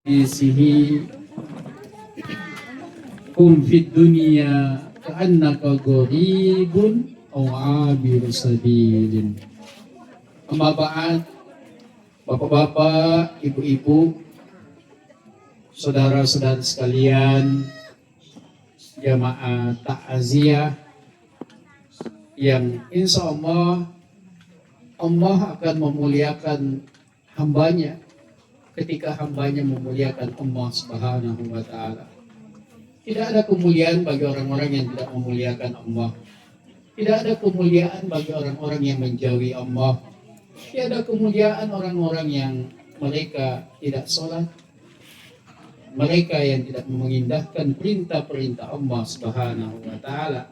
isihi kum fid dunya ka'annaka gharibun aw abiru sabilin. Amma ba'd, bapak-bapak, ibu-ibu, saudara-saudara sekalian, jamaah takziah yang insya Allah akan memuliakan hambanya ketika hambanya memuliakan Allah Subhanahu wa Ta'ala. Tidak ada kemuliaan bagi orang-orang yang tidak memuliakan Allah. Tidak ada kemuliaan bagi orang-orang yang menjauhi Allah. Tidak ada kemuliaan orang-orang yang mereka tidak sholat, mereka yang tidak mengindahkan perintah-perintah Allah Subhanahu wa Ta'ala.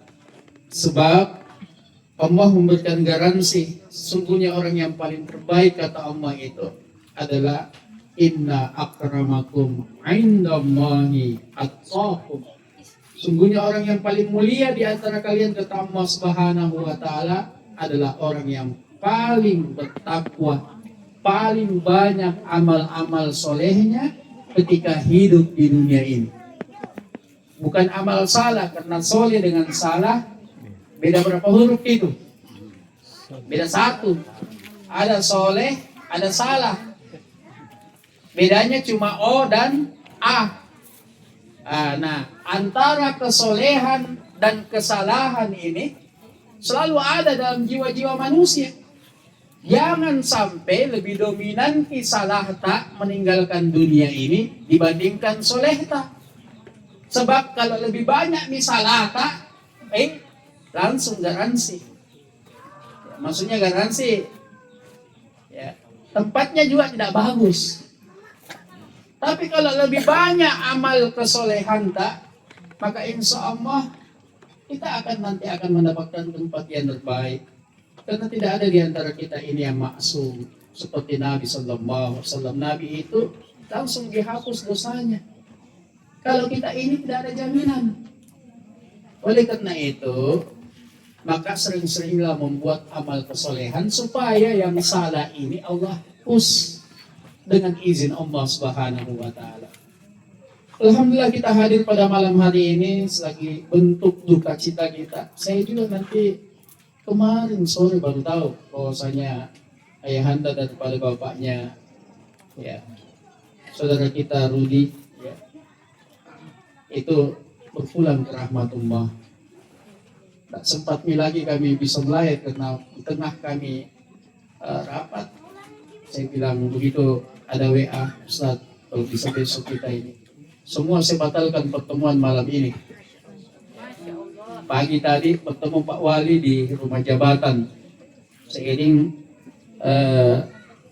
Sebab Allah memberikan garansi, sungguhnya orang yang paling terbaik kata Allah itu adalah inna akramakum indallahi atqakum. Sungguhnya orang yang paling mulia di antara kalian kata Allah Subhanahu wa Ta'ala adalah orang yang paling bertakwa, paling banyak amal-amal solehnya ketika hidup di dunia ini. Bukan amal salah, karena soleh dengan salah beda berapa huruf itu? Beda satu. Ada soleh, ada salah. Bedanya cuma O dan A. Nah, antara kesolehan dan kesalahan ini selalu ada dalam jiwa-jiwa manusia. Jangan sampai lebih dominan salah tak meninggalkan dunia ini dibandingkan soleh tak. Sebab kalau lebih banyak salah tak, langsung garansi. Maksudnya garansi, ya, tempatnya juga tidak bagus. Tapi kalau lebih banyak amal kesolehan tak, maka insya Allah kita nanti akan mendapatkan tempat yang terbaik. Karena tidak ada di antara kita ini yang maksum seperti Nabi Sallallahu Alaihi Wasallam. Nabi itu langsung dihapus dosanya. Kalau kita ini tidak ada jaminan. Oleh karena itu, maka sering-seringlah membuat amal kesolehan supaya yang salah ini Allah hapus dengan izin Allah Subhanahu wa Ta'ala. Alhamdulillah kita hadir pada malam hari ini sebagai bentuk duka cita kita. Saya juga nanti kemarin sore baru tahu bahwasanya ayahanda daripada bapaknya, ya, saudara kita Rudi, ya, itu berpulang ke rahmatullah. Tak sempatnya lagi kami bisa melayat karena di tengah kami rapat. Saya bilang begitu ada WA, Ustaz, kalau bisa besok kita ini. Semua saya batalkan pertemuan malam ini. Pagi tadi bertemu Pak Wali di rumah jabatan. Seiring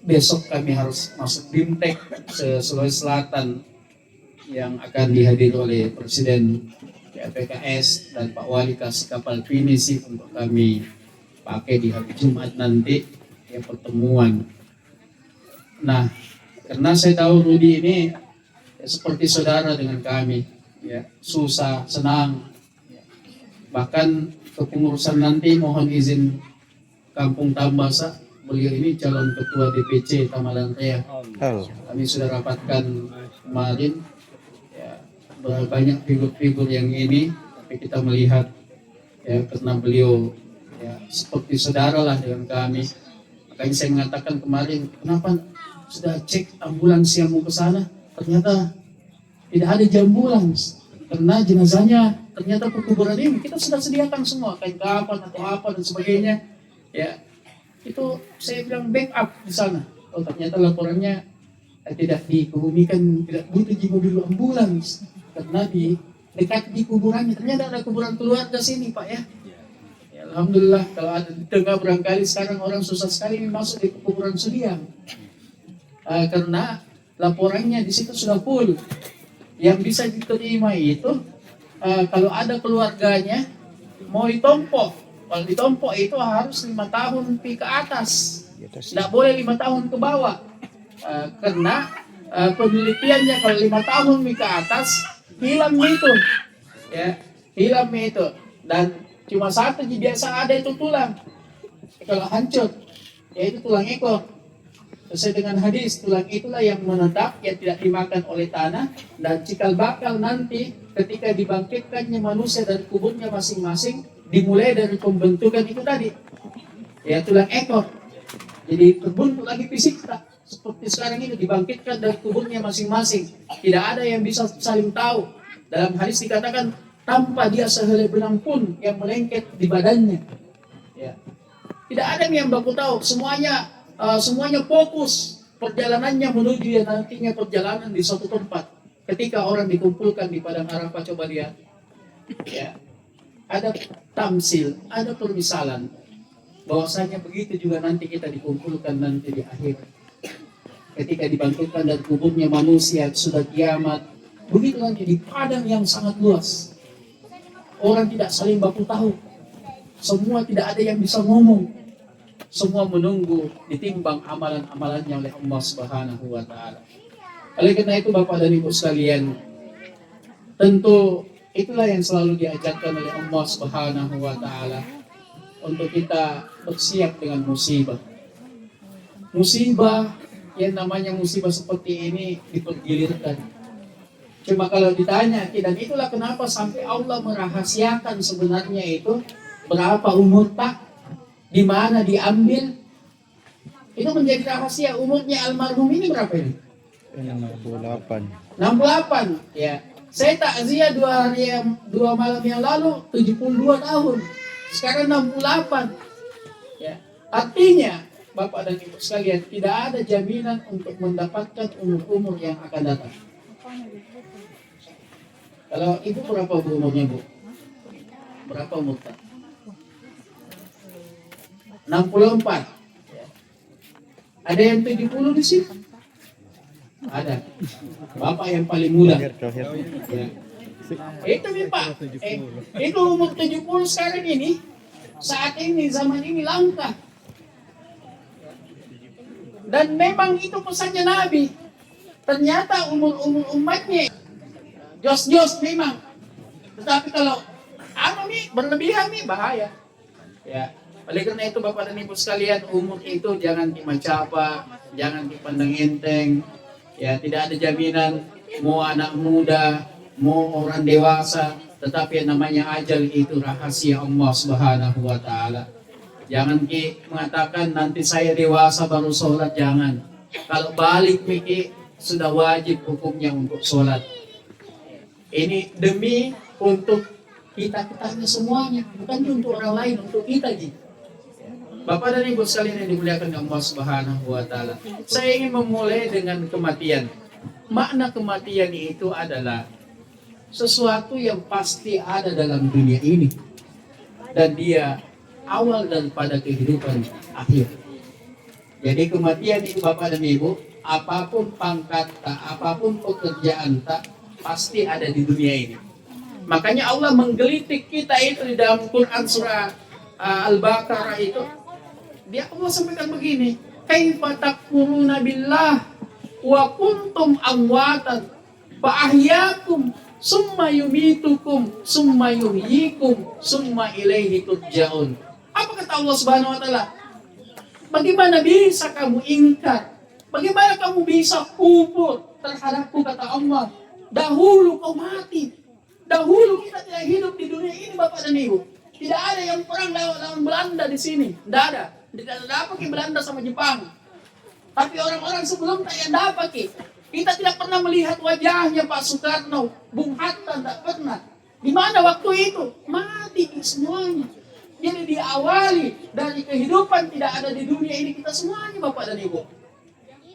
besok kami harus masuk BIMTEK Sulawesi Selatan yang akan dihadiri oleh Presiden PKS dan Pak Wali kasih kapal pinisi untuk kami pakai di hari Jumat nanti ya pertemuan. Nah, karena saya tahu Rudi ini ya, seperti saudara dengan kami, ya, susah, senang. Bahkan kepengurusan nanti mohon izin Kampung Tambasa, beliau ini calon ketua DPC Tamalan Raya. Kami sudah rapatkan kemarin, ya, banyak figur-figur yang ini, tapi kita melihat ya karena beliau ya seperti saudara lah dengan kami. Makanya saya mengatakan kemarin, kenapa sudah cek ambulans yang mau ke sana, ternyata tidak ada ambulans. Karena jenazahnya ternyata kuburan ini kita sudah sediakan semua, kain kapan atau apa dan sebagainya. Ya, itu saya bilang backup di sana. Oh, ternyata laporannya tidak dikebumikan, tidak butuh di mobil ambulans karena di dekat di kuburannya. Ternyata ada kuburan keluarga sini, Pak, ya. Ya, alhamdulillah kalau ada di tengah barangkali sekarang orang susah sekali masuk di kuburan Sudiang. Karena laporannya di situ sudah full. Yang bisa diterima itu kalau ada keluarganya mau ditompo. Kalau ditompo itu harus 5 tahun ke atas, tidak boleh 5 tahun ke bawah. Karena penelitiannya kalau 5 tahun ke atas hilang itu, ya, hilang itu. Dan cuma satu biasa ada itu tulang. Kalau hancur, yaitu tulang ekor. Sesuai dengan hadis, tulang itulah yang menetap, yang tidak dimakan oleh tanah, dan cikal bakal nanti ketika dibangkitkannya manusia dari kuburnya masing-masing, dimulai dari pembentukan itu tadi, ya tulang ekor. Jadi terbentuk lagi fisik tak seperti sekarang ini, dibangkitkan dari kuburnya masing-masing. Tidak ada yang bisa saling tahu. Dalam hadis dikatakan tanpa dia sehelai benang pun yang melengket di badannya. Ya. Tidak ada yang baku tahu. Semuanya fokus perjalanannya menuju yang nantinya perjalanan di suatu tempat. Ketika orang dikumpulkan di padang Arafah, coba lihat. Ya. Ada tamsil, ada permisalan. Bahwasanya begitu juga nanti kita dikumpulkan nanti di akhir. Ketika dibangkitkan dari kuburnya manusia sudah kiamat, begitu nanti di padang yang sangat luas. Orang tidak saling baku tahu. Semua tidak ada yang bisa ngomong. Semua menunggu ditimbang amalan-amalannya oleh Allah Subhanahu wa taala. Oleh karena itu Bapak dan Ibu sekalian, tentu itulah yang selalu diajarkan oleh Allah Subhanahu wa taala untuk kita bersiap dengan musibah. Musibah yang namanya musibah seperti ini dipergilirkan. Cuma kalau ditanya, dan itulah kenapa sampai Allah merahasiakan sebenarnya itu berapa umur tak, di mana diambil, itu menjadi rahasia. Umurnya almarhum ini berapa ini? 68. 68. Ya, saya takziah 2 malam yang lalu 72 tahun. Sekarang 68. Ya, artinya Bapak dan Ibu sekalian, tidak ada jaminan untuk mendapatkan umur-umur yang akan datang. Kalau Ibu berapa umurnya, Bu? Berapa umur tak? 64. Ya. Ada yang 70 di sini? Ada. Bapak yang paling muda. Ya. Itu nih Pak. Itu umur 70 sekarang ini. Saat ini, zaman ini langka. Dan memang itu pesannya Nabi. Ternyata umur-umur umatnya jos-jos memang. Tetapi kalau berlebihan nih bahaya. Ya. Oleh karena itu Bapak dan Ibu sekalian, umur itu jangan dimacapa, jangan dipandang enteng. Ya, tidak ada jaminan mau anak muda, mau orang dewasa, tetapi yang namanya ajal itu rahasia Allah Subhanahu wa taala. Jangan mengatakan nanti saya dewasa baru sholat, jangan. Kalau balik Miki sudah wajib hukumnya untuk sholat. Ini demi untuk kita semuanya, bukan untuk orang lain, untuk kita gitu. Bapak dan Ibu sekalian yang dimuliakan Allah Subhanahu wa taala. Saya ingin memulai dengan kematian. Makna kematian itu adalah sesuatu yang pasti ada dalam dunia ini. Dan dia awal daripada kehidupan akhir. Jadi kematian itu Bapak dan Ibu, apapun pangkat tak, apapun pekerjaan tak, pasti ada di dunia ini. Makanya Allah menggelitik kita itu di dalam Quran surah Al-Baqarah itu. Dia Allah sampaikan begini, kaifa takfuruna billah wa kuntum amwatan fa ahyaakum summa yumitukum summa yuhyikum summa ilaihi turja'un. Apa kata Allah Subhanahu wa taala? Bagaimana bisa kamu ingkar? Bagaimana kamu bisa kufur terhadapku, kata Allah? Dahulu kau mati. Dahulu kita tidak hidup di dunia ini Bapak dan Ibu. Tidak ada yang perang lawan Belanda di sini. Tidak ada. Tidak ada apa Belanda sama Jepang. Tapi orang-orang sebelum yang dapat kita tidak pernah melihat wajahnya Pak Soekarno, Bung Hatta tidak pernah. Di mana waktu itu? Mati semuanya. Jadi diawali dari kehidupan tidak ada di dunia ini kita semuanya Bapak dan Ibu.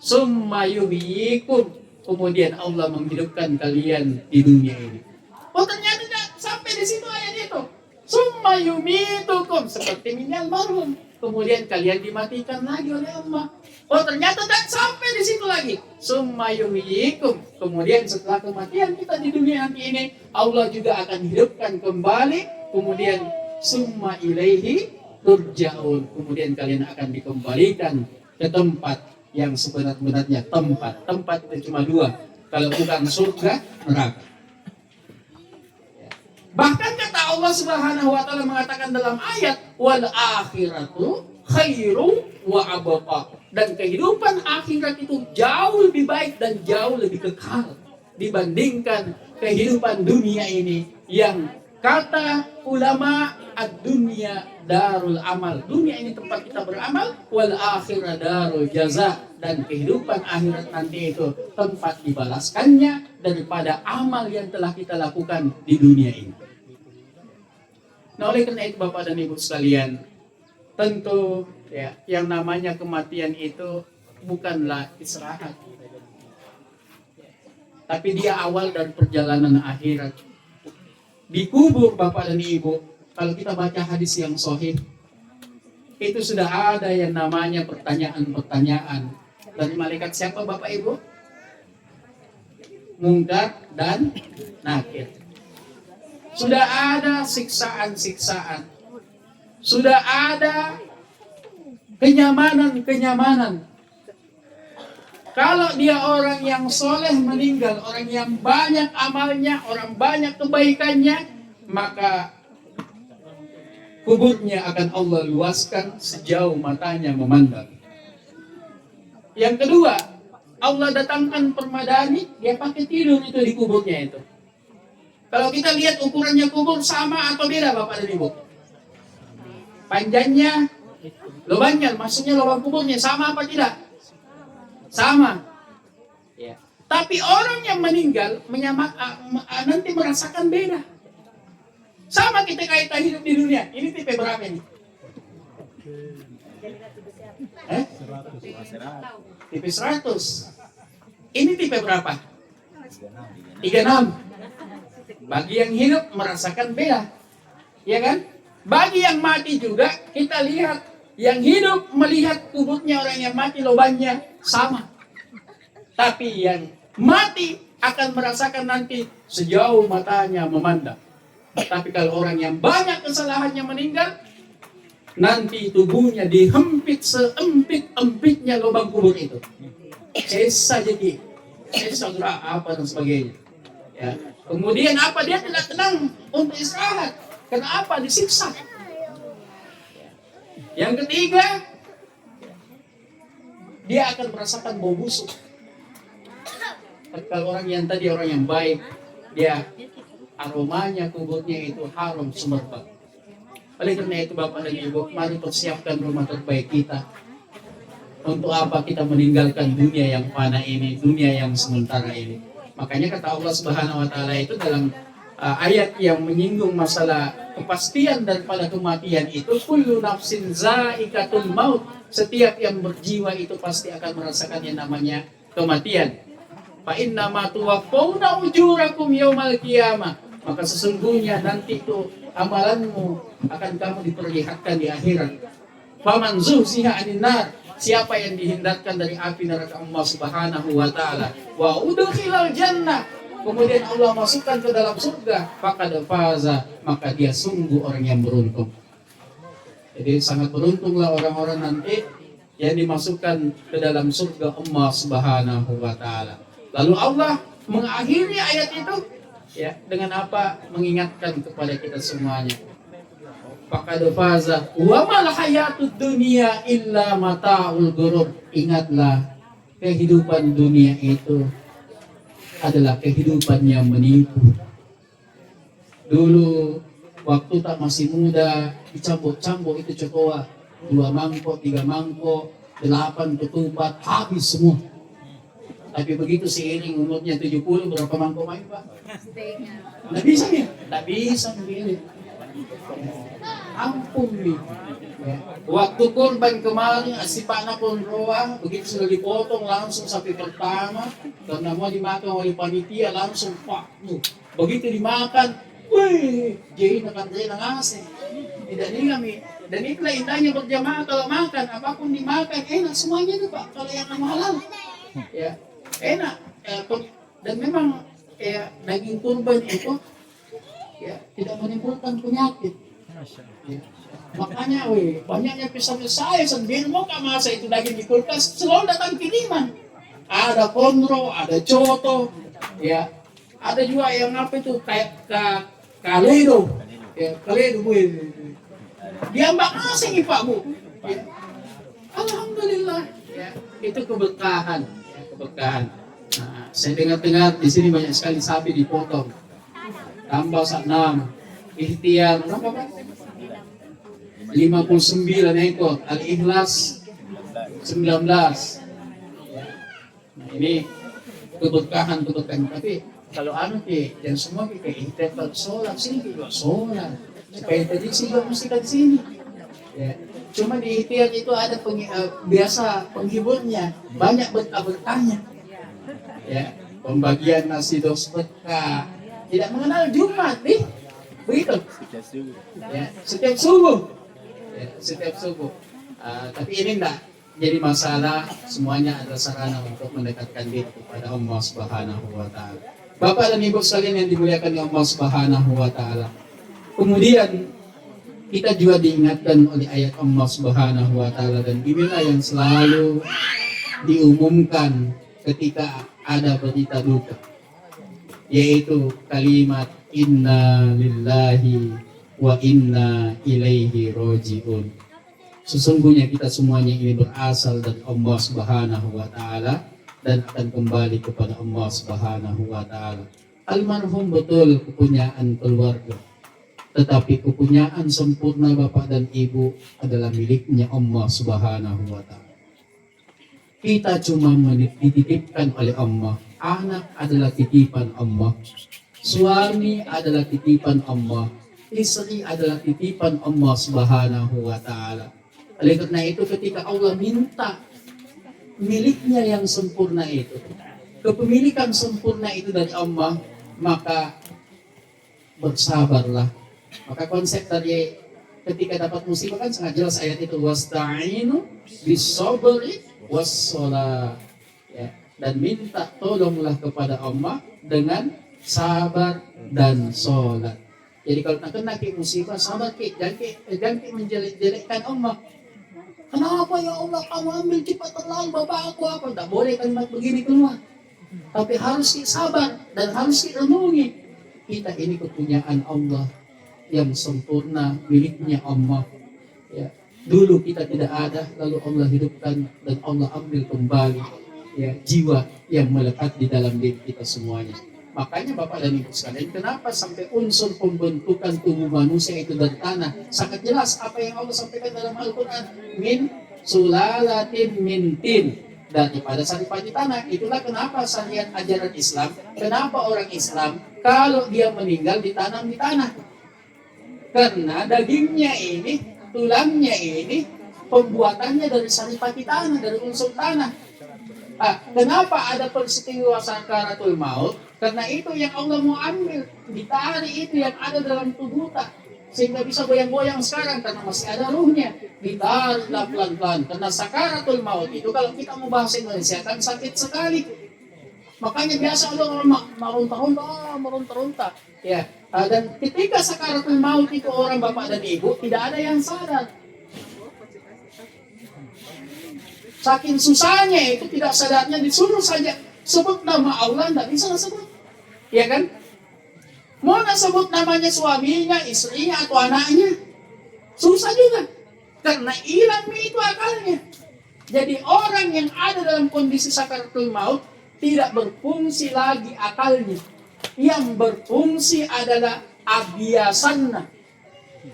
Summa yuhyikum, kemudian Allah menghidupkan kalian di dunia ini. Oh ternyata tidak sampai di situ ayat itu. Summa yumitukum, seperti minyak marhum. Kemudian kalian dimatikan lagi oleh Allah. Oh ternyata tidak sampai di situ lagi. Summa yuhyikum, kemudian setelah kematian kita di dunia nanti ini, Allah juga akan hidupkan kembali. Kemudian summa ilaihi turja'un, kemudian kalian akan dikembalikan ke tempat yang sebenarnya tempat. Tempat itu cuma dua, kalau bukan surga, neraka. Bahkan kata Allah Subhanahu wa taala mengatakan dalam ayat wal akhiratu khairu wa abqa. Dan kehidupan akhirat itu jauh lebih baik dan jauh lebih kekal dibandingkan kehidupan dunia ini yang kata ulama ad-dunya darul amal. Dunia ini tempat kita beramal, wal akhirah darul jaza, dan kehidupan akhirat nanti itu tempat dibalaskannya daripada amal yang telah kita lakukan di dunia ini. Nah, oleh karena itu Bapak dan Ibu sekalian, tentu ya, yang namanya kematian itu bukanlah istirahat, tapi dia awal dari perjalanan akhirat. Di kubur Bapak dan Ibu, kalau kita baca hadis yang sahih, itu sudah ada yang namanya pertanyaan-pertanyaan dari malaikat siapa Bapak Ibu? Mungkar dan Nakir. Sudah ada siksaan-siksaan, sudah ada kenyamanan-kenyamanan. Kalau dia orang yang soleh meninggal, orang yang banyak amalnya, orang banyak kebaikannya, maka kuburnya akan Allah luaskan sejauh matanya memandang. Yang kedua, Allah datangkan permadani, dia pakai tidur itu di kuburnya itu. Kalau kita lihat ukurannya kubur sama atau beda Bapak dan Ibu? Panjangnya, lubangnya, maksudnya lubang kuburnya sama apa tidak? Sama. Ya. Tapi orang yang meninggal nanti merasakan beda. Sama kita kaitan hidup di dunia. Ini tipe berapa ini? Tipe 100. Ini tipe berapa? 36. Bagi yang hidup merasakan beda. Ya kan? Bagi yang mati juga kita lihat, yang hidup melihat kuburnya orang yang mati lubangnya sama. Tapi yang mati akan merasakan nanti sejauh matanya memandang. Tapi kalau orang yang banyak kesalahannya meninggal, nanti tubuhnya dihempit seempit-empitnya lubang kubur itu. Sesa jadi, sesa apa dan sebagainya. Ya. Kemudian apa? Dia tidak tenang untuk istirahat. Kenapa? Disiksa. Yang ketiga, dia akan merasakan bau busuk. Kalau orang yang tadi orang yang baik, dia aromanya kuburnya itu harum semerbak. Oleh karena itu Bapak dan Ibu, mari persiapkan rumah terbaik kita. Untuk apa kita meninggalkan dunia yang fana ini, dunia yang sementara ini? Makanya kata Allah Subhanahu wa taala itu dalam ayat yang menyinggung masalah kepastian daripada kematian itu, kullu nafsin za'iqatul maut. Setiap yang berjiwa itu pasti akan merasakan yang namanya kematian. Fa inna ma tuwaffawna ujurakum yaumal qiyamah. Maka sesungguhnya nanti itu amalanmu akan kamu diperlihatkan di akhirat. Faman zuhziha 'anil nar, siapa yang dihindarkan dari api neraka Allah Subhanahu wa taala, wa udkhilal jannah, kemudian Allah masukkan ke dalam surga, faqad faza, maka dia sungguh orang yang beruntung. Jadi sangat beruntunglah orang-orang nanti yang dimasukkan ke dalam surga Allah Subhanahu wa taala. Lalu Allah mengakhiri ayat itu ya dengan apa? Mengingatkan kepada kita semuanya. Faqad faza wa mal hayatud dunya illa mata'ul ghurur. Ingatlah, kehidupan dunia itu adalah kehidupan yang menipu. Dulu waktu tak masih muda, dicambuk-cambuk itu cokoa, 2 mangkok, 3 mangkok, 8 ketupat, habis semua. Tapi begitu seiring umurnya 70, berapa mangkok main Pak? Nggak bisa nih, nggak bisa begini. Ampun nih. Waktu kurban kemarin, si Pak pun roa, begitu sudah dipotong langsung sapi pertama, karena mau dimakan oleh panitia langsung Pak. Begitu dimakan, wih, jadi akan saya ngasih. Tidak nih kami. Dan itulah indahnya berjamaah kalau makan, apapun dimakan enak semuanya tuh Pak. Kalau yang halal, ya enak. Dan memang ya daging kurban itu ya tidak menimbulkan penyakit. Ya. Makanya banyaknya pesan saya sendiri mau masa itu daging di kulkas selalu datang kiriman. Ada kondro, ada coto, ya. Ada juga yang apa itu kayak kaledo. Ya, kaledo Bu. Dia mbak asing Pak Bu. Ya. Alhamdulillah. Ya, itu keberkahan, ya, keberkahan. Nah, saya dengar-dengar di sini banyak sekali sapi dipotong. Tambah 6, ikhtiar, berapa Pak? 59 ekor, Al-Ikhlas 19. Ya. Nah, ini keberkahan. Tapi kalau yang semua kayak ikhtiar sholat sini juga sholat. Supaya tadi sih juga mesti di sini. Ya. Cuma di ikhtiar itu ada biasa penghiburnya, banyak berkah-berkahnya. Ya, pembagian nasi dos berkah. Tidak mengenal Jumat, begitu. Ya, setiap subuh. Ya, setiap subuh. Tapi ini enggak jadi masalah, semuanya adalah sarana untuk mendekatkan diri kepada Allah Subhanahu wa taala. Bapak dan Ibu sekalian yang dimuliakan oleh Allah Subhanahu wa taala. Kemudian kita juga diingatkan oleh ayat Allah Subhanahu wa taala, dan inilah yang selalu diumumkan ketika ada berita duka, yaitu kalimat inna lillahi wa inna ilaihi roji'un. Sesungguhnya kita semuanya ini berasal dari Allah Subhanahu wa taala dan akan kembali kepada Allah Subhanahu wa taala. Almarhum betul kepunyaan keluarga, tetapi kepunyaan sempurna Bapak dan Ibu adalah miliknya Allah Subhanahu wa taala. Kita cuma dititipkan oleh Allah. Anak adalah titipan Allah. Suami adalah titipan Allah. Istri adalah titipan Allah Subhanahu wa taala. Oleh karena itu ketika Allah minta miliknya yang sempurna itu, kepemilikan sempurna itu dari Allah, maka bersabarlah. Maka konsep dari ketika dapat musibah kan sangat jelas ayat itu, wasta'inu bis-sabri was-shalah. Ya, dan minta tolonglah kepada Allah dengan sabar dan sholat. Jadi kalau nak kena musibah, sabar jangan menjelek-jelekkan Allah. Kenapa ya Allah kamu ambil cepat terlalu bapak aku apa? Tak boleh kalimat begini keluar. Tapi harus sabar dan harus renungi. Kita ini kepunyaan Allah yang sempurna, miliknya Allah. Ya. Dulu kita tidak ada, lalu Allah hidupkan dan Allah ambil kembali ya, jiwa yang melekat di dalam diri kita semuanya. Makanya Bapak dan Ibu sekalian, kenapa sampai unsur pembentukan tubuh manusia itu dari tanah? Sangat jelas apa yang Allah sampaikan dalam Al-Quran. Min sulalatin min tin. Daripada saripati tanah. Itulah kenapa syariat ajaran Islam, kenapa orang Islam kalau dia meninggal ditanam di tanah. Karena dagingnya ini, tulangnya ini, pembuatannya dari saripati tanah, dari unsur tanah. Kenapa ada peristiwa sakaratul maut? Karena itu yang Allah mau ambil, ditarik itu yang ada dalam tubuh kita, sehingga bisa goyang-goyang sekarang karena masih ada ruhnya. Ditariklah pelan-pelan, karena sakaratul maut itu kalau kita mau bahasa Indonesia kan sakit sekali. Makanya biasa orang meronta-ronta. Ya, dan ketika sakaratul maut itu orang bapak dan ibu tidak ada yang sadar. Saking susahnya itu tidak sadarnya disuruh saja sebut nama Allah tidak bisa sebut, ya kan? Mau sebut namanya suaminya, istrinya atau anaknya susah juga karena hilang itu akalnya. Jadi orang yang ada dalam kondisi sakaratul maut tidak berfungsi lagi akalnya. Yang berfungsi adalah abyasanna.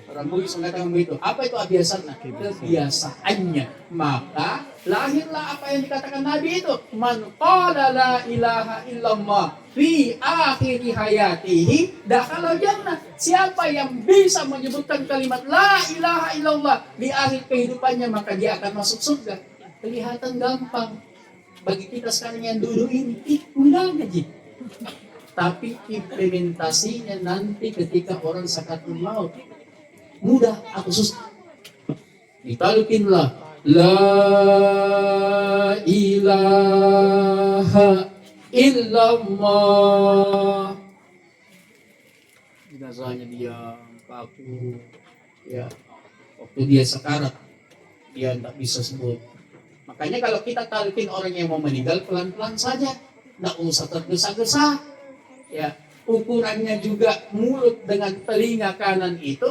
Orang Bugis mengatakan begitu. Apa itu abyasanna? Kebiasaannya. Maka lahirlah apa yang dikatakan Nabi itu. Man qala la ilaha illallah fi akhiri hayatihi dakhala jannah. Siapa yang bisa menyebutkan kalimat la ilaha illallah di akhir kehidupannya, maka dia akan masuk surga. Kelihatan gampang bagi kita sekarang yang dulu ini, mudah aja. Tapi implementasinya nanti ketika orang sakaratul maut mudah atau susah. Ditalukinlah la ilaha illallah. Jenazahnya dia kaku, ya. Waktu dia sekarat dia tidak bisa sebut. Makanya kalau kita talukin orang yang mau meninggal pelan-pelan saja, tidak usah tergesa-gesa. Ya, ukurannya juga mulut dengan telinga kanan itu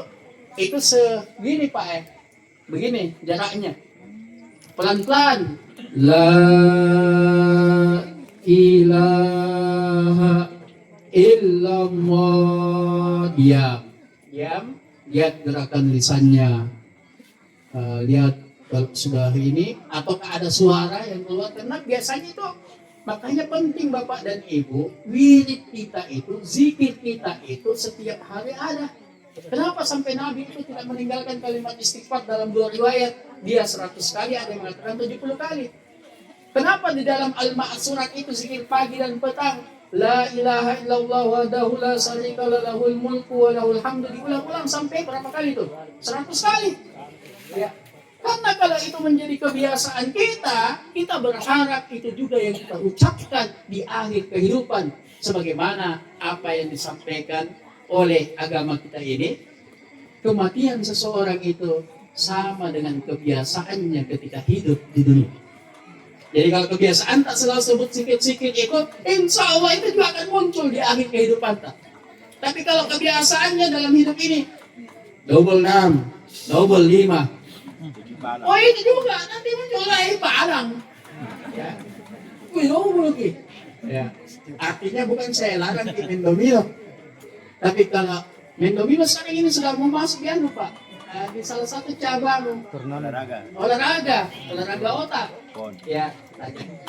segini Pak begini jaraknya, pelan-pelan. La ilaha illallah. Diam. Diam. Lihat gerakan lisannya. Lihat kalau sudah ini atau ada suara yang keluar, karena biasanya itu, makanya penting Bapak dan Ibu, wirid kita itu, zikir kita itu setiap hari ada. Kenapa sampai Nabi itu tidak meninggalkan kalimat istighfar? Dalam 2 riwayat dia 100 kali, ada yang mengatakan 70 kali. Kenapa di dalam Al-Ma'surat itu zikir pagi dan petang? La ilaha illallah wahdahu la syarika lahul mulku wa lahul hamdu, diulang-ulang sampai berapa kali itu? 100 kali. Ya. Karena kalau itu menjadi kebiasaan kita, kita berharap itu juga yang kita ucapkan di akhir kehidupan. Sebagaimana apa yang disampaikan oleh agama kita ini, kematian seseorang itu sama dengan kebiasaannya ketika hidup di dunia. Jadi kalau kebiasaan tak selalu sebut sikit-sikit ikut, insya Allah itu juga akan muncul di akhir kehidupan tak. Tapi kalau kebiasaannya dalam hidup ini, double 6, double 5, oh itu juga nanti muncul lagi barang. Ya. Lagi. Ya. Artinya bukan saya larang di Mendomino. Tapi kalau Mendomino sekarang ini sudah mau masuk ya lupa. Di salah satu cabang olahraga otak. Ya,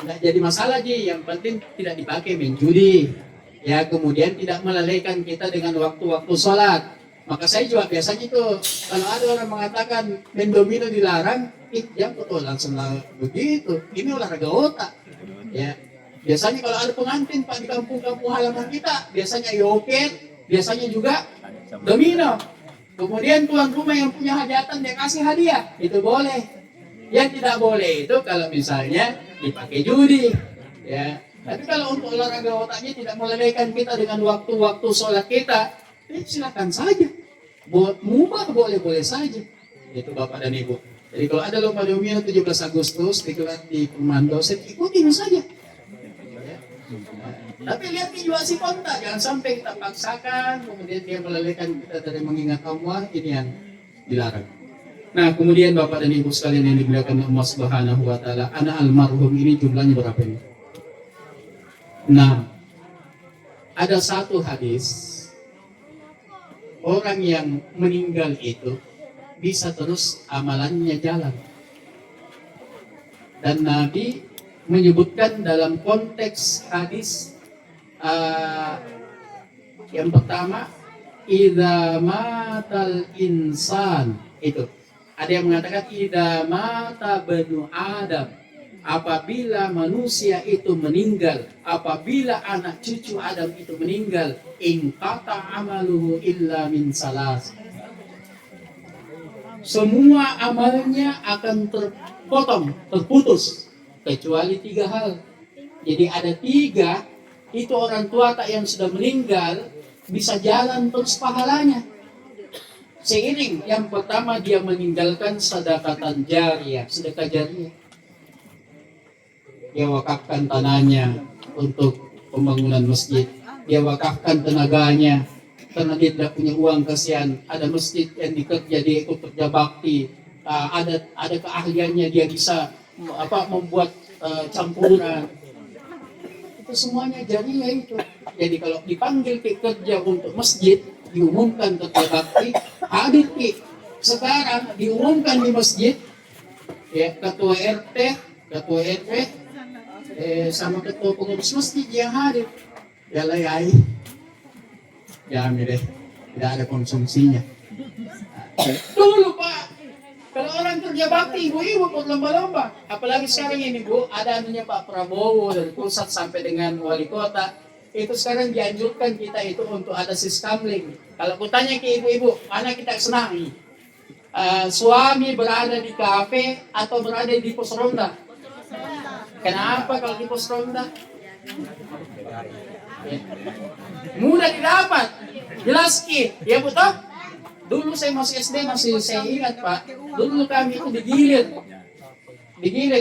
tidak jadi masalah Ji. Yang penting tidak dipakai main judi. Ya, kemudian tidak melalaikan kita dengan waktu-waktu sholat. Maka saya juga biasanya itu kalau ada orang mengatakan main domino dilarang, yang betul langsung begitu. Ini olahraga otak. Ya, biasanya kalau ada pengantin Pak di kampung-kampung halaman kita, biasanya yoket, biasanya juga domino. Kemudian tuan rumah yang punya hajatan dia kasih hadiah, itu boleh. Yang tidak boleh itu kalau misalnya dipakai judi. Ya, tapi kalau untuk olahraga otaknya tidak melalaikan kita dengan waktu-waktu sholat kita, silakan saja. Mubah boleh-boleh saja. Itu Bapak dan Ibu. Jadi kalau ada lomba domino 17 Agustus digelar di perumahan dosen, ikutin saja. Ya. Tapi lihat juga si kontak, jangan sampai kita paksakan, kemudian dia melalaikan kita dari mengingat Allah, ini yang dilarang. Nah, kemudian Bapak dan Ibu sekalian yang dimuliakan Allah Subhanahu wa taala, anak almarhum ini jumlahnya berapa ini? Nah, ada satu hadis, orang yang meninggal itu bisa terus amalannya jalan. Dan Nabi menyebutkan dalam konteks hadis yang pertama, idza matal insan, itu. Ada yang mengatakan idza mata banu Adam, apabila manusia itu meninggal, apabila anak cucu Adam itu meninggal, inqata amaluhu illa min salas. Semua amalnya akan terpotong, terputus, kecuali 3 hal. Jadi ada 3, itu orang tua tak yang sudah meninggal bisa jalan terus pahalanya. Seiring yang pertama dia meninggalkan sedekatan jariyah, sedekah jariyah. Dia wakafkan tanahnya untuk pembangunan masjid. Dia wakafkan tenaganya karena dia tidak punya uang, kasihan. Ada masjid yang dikerja, dia ikut kerja bakti. Ada keahliannya, dia bisa membuat campuran. Itu semuanya jariyah itu. Jadi kalau dipanggil ke kerja untuk masjid, diumumkan kerja bakti, hadir ki. Sekarang diumumkan di masjid, ya ketua RT, ketua RW, sama ketua pengurus masjid yang hadir. Ya layai, jamin deh, tidak ada konsumsinya. Dulu Pak, kalau orang kerja bakti, ibu-ibu ikut lomba-lomba. Apalagi sekarang ini Bu, ada anunya Pak Prabowo dari pusat sampai dengan wali kota. Itu sekarang dianjurkan kita itu untuk ada siskamling. Kalau kutanya ke ibu-ibu, mana kita senangi? Suami berada di kafe atau berada di pos ronda? Kenapa kalau di pos ronda? Ya. Mudah didapat. Jelas ki, ya betul? Dulu saya masih SD, masih saya ingat Pak. Dulu kami itu digilir.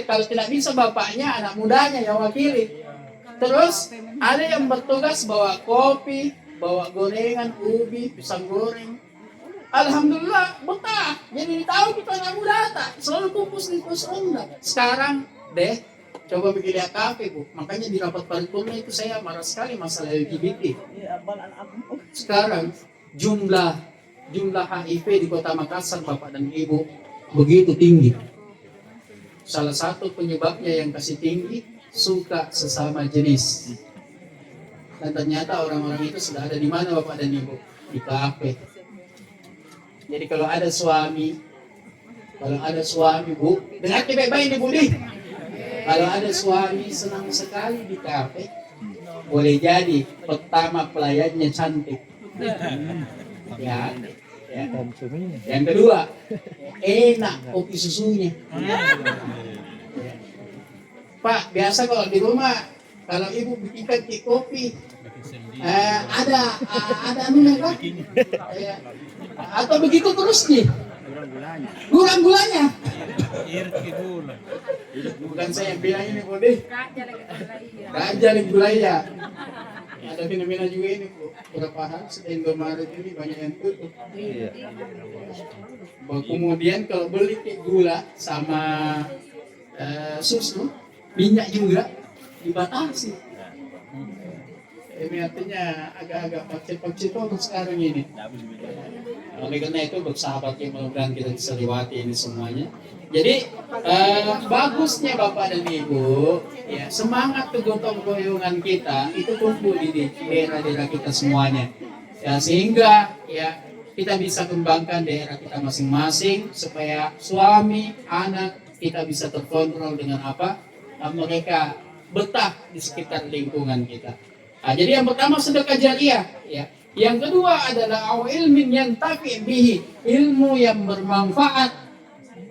Kalau tidak bisa bapaknya, anak mudanya yang wakili. Terus ada yang bertugas bawa kopi, bawa gorengan, ubi, pisang goreng. Alhamdulillah betah. Jadi tahu kita anak muda tak selalu kumpul di pos ronda. Sekarang deh Coba bikin lihat kafe, Bu. Makanya di rapat paripurna itu saya marah sekali masalah LGBT. Sekarang jumlah HIV di Kota Makassar, Bapak dan Ibu, begitu tinggi. Salah satu penyebabnya yang kasih tinggi, suka sesama jenis. Dan ternyata orang-orang itu sudah ada di mana, Bapak dan Ibu? Di kafe. Jadi kalau ada suami, Bu, dengar baik-baik nih, Bu. Kalau ada suami senang sekali di kafe, boleh jadi pertama pelayannya cantik. Ya. Yang kedua, enak kopi susunya. Pak, biasa kalau di rumah, kalau ibu bikinkan kopi, ada anunya Pak? Atau begitu terus nih? Gula-gulanya. Bukan saya yang bilang ini, Bu. Raja nih gulanya. Ada fenomena juga ini, Bu. Beberapa hari setelah Indomaret ini banyak yang tutup. Kemudian kalau beli gula sama susu, minyak juga dibatasi. Ini artinya agak-agak pakcik-pakcik untuk sekarang ini. Oleh karena itu bersahabat yang mudah-mudahan kita bisa lewati ini semuanya. Jadi bagusnya Bapak dan Ibu, ya, semangat kegotong royongan kita itu kumpul di daerah-daerah kita semuanya. Ya, sehingga ya kita bisa kembangkan daerah kita masing-masing supaya suami, anak kita bisa terkontrol dengan apa? Mereka betah di sekitar lingkungan kita. Nah, jadi yang pertama sedekah jariah, ya. Yang kedua adalah ilmin yang bihi, ilmu yang bermanfaat.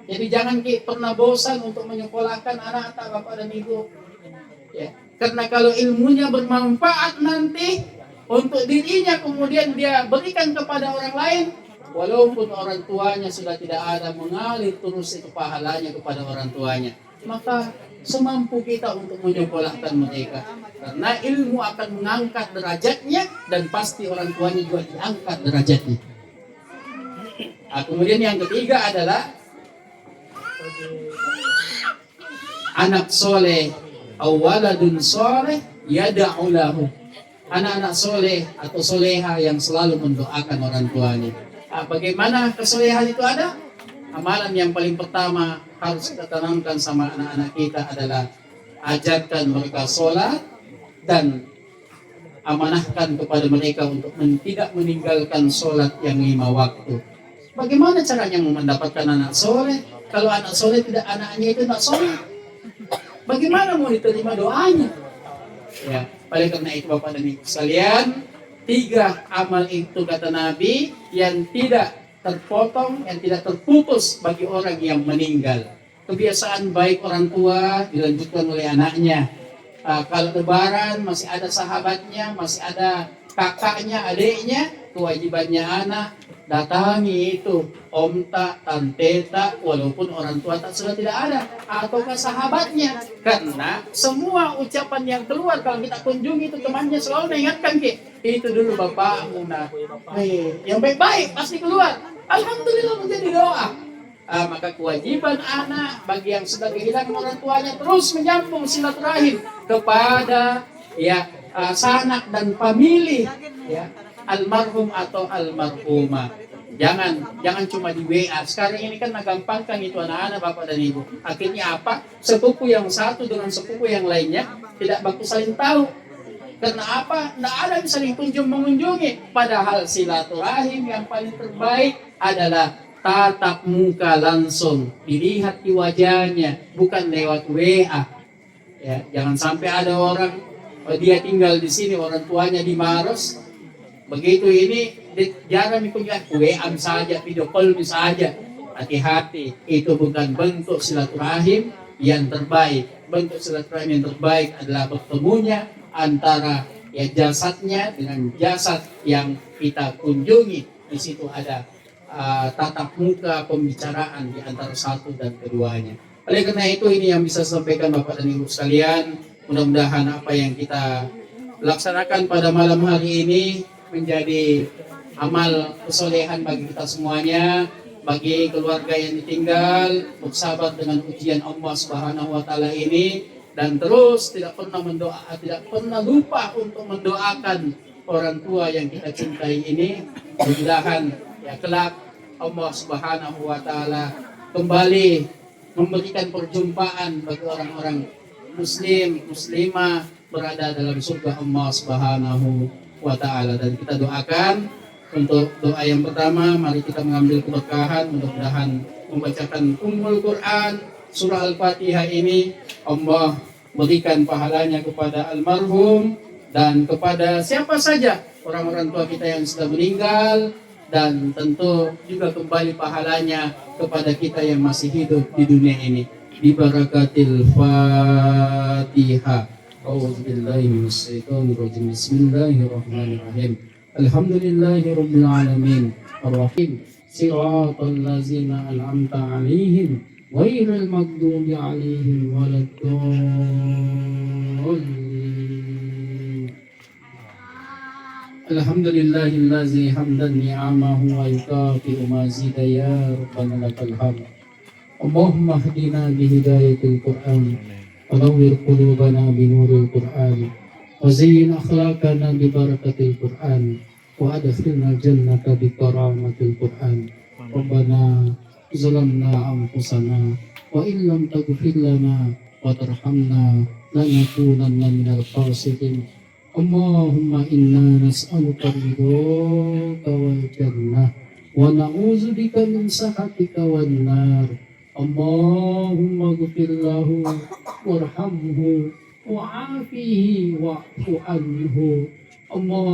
Jadi jangan pernah bosan untuk menyekolahkan anak Bapak dan Ibu. Ya. Karena kalau ilmunya bermanfaat nanti untuk dirinya, kemudian dia berikan kepada orang lain, walaupun orang tuanya sudah tidak ada, mengalir terus itu pahalanya kepada orang tuanya. Maka semampu kita untuk menyekolahkan mereka. Karena ilmu akan mengangkat derajatnya dan pasti orang tuanya juga diangkat derajatnya. Nah, kemudian yang ketiga adalah anak soleh, awaladun soleh yada'u lahu. Anak-anak soleh atau soleha yang selalu mendoakan orang tuanya. Nah, bagaimana kesolehan itu ada? Amalan yang paling pertama harus kita tanamkan sama anak-anak kita adalah ajarkan mereka sholat dan amanahkan kepada mereka untuk tidak meninggalkan sholat yang 5 waktu. Bagaimana caranya mendapatkan anak soleh? Kalau anak soleh tidak, anaknya itu tidak soleh, bagaimana mau diterima doanya? Ya, oleh karena itu Bapak dan Ibu sekalian, 3 amal itu kata Nabi yang tidak terpotong, yang tidak terputus bagi orang yang meninggal. Kebiasaan baik orang tua dilanjutkan oleh anaknya. Kalau lebaran masih ada sahabatnya, masih ada kakaknya, adiknya, kewajibannya anak datangi itu omta, tanteta, walaupun orang tua sudah tidak ada, ataukah sahabatnya. Karena semua ucapan yang keluar kalau kita kunjungi itu temannya selalu mengingatkan itu dulu bapakmu, nah, yang baik-baik pasti keluar. Alhamdulillah menjadi doa. Maka kewajiban anak bagi yang sudah kehilangan orang tuanya terus menyambung silaturahim kepada sanak dan famili almarhum atau almarhumah. Jangan cuma di WA. Sekarang ini kan gampangkan itu anak-anak Bapak dan Ibu. Akhirnya apa? Sepupu yang satu dengan sepupu yang lainnya tidak baku saling tahu. Karena apa? Tidak ada yang saling mengunjungi. Padahal silaturahim yang paling terbaik adalah tatap muka langsung, dilihat di wajahnya, bukan lewat WA. Ya, jangan sampai ada orang dia tinggal di sini, orang tuanya di Maros. Begitu ini jarang dikunjungi, WA saja, video call saja. Hati-hati, itu bukan bentuk silaturahim yang terbaik. Bentuk silaturahim yang terbaik adalah bertemunya antara jasadnya dengan jasad yang kita kunjungi. Di situ ada tatap muka pembicaraan di antara satu dan keduanya. Oleh karena itu ini yang bisa sampaikan Bapak dan Ibu sekalian. Mudah-mudahan apa yang kita laksanakan pada malam hari ini menjadi amal kesolehan bagi kita semuanya, bagi keluarga yang ditinggal, bersabar dengan ujian Allah Subhanahu wa taala ini, dan terus tidak pernah lupa untuk mendoakan orang tua yang kita cintai ini. Mudah-mudahan ya kelak Allah Subhanahu wa taala kembali memberikan perjumpaan bagi orang-orang muslim, muslimah berada dalam surga Allah Subhanahu wa taala. Dan kita doakan untuk doa yang pertama, mari kita mengambil keberkahan, mudah-mudahan membacakan Ummul Quran surah Al-Fatihah ini Allah berikan pahalanya kepada almarhum dan kepada siapa saja orang-orang tua kita yang sudah meninggal, dan tentu juga kembali pahalanya kepada kita yang masih hidup di dunia ini. Bi barakatil Fatihah. A'udzubillahi minasyaitonir rajim. Bismillahirrahmanirrahim. Alhamdulillahirabbil alamin. Arrahim. Siratal ladzina an'amta 'alaihim ghairil maghdubi 'alaihim waladdallin. Alhamdulillahillazi hamdan ni'amahu wa yukafi'u mazida ya rabbana lakal hamd. Allahumma hdina bihidayatil Qur'an wa nawwir qulubana binuril Qur'an wa zayyin akhlaqana bibarakatil Qur'an wa adkhilna jannata bikaramatil Qur'an. Rabbana zalamna anfusana wa in lam taghfir lana wa tarhamna lanakunanna minal khasirin. Allahumma inna nas'aluka ridhaka wal jannah wa na'udzubika min sakhatika wan nar. Allahumma ighfir lahu warhamhu wa'afihi wa'fu anhu. Allah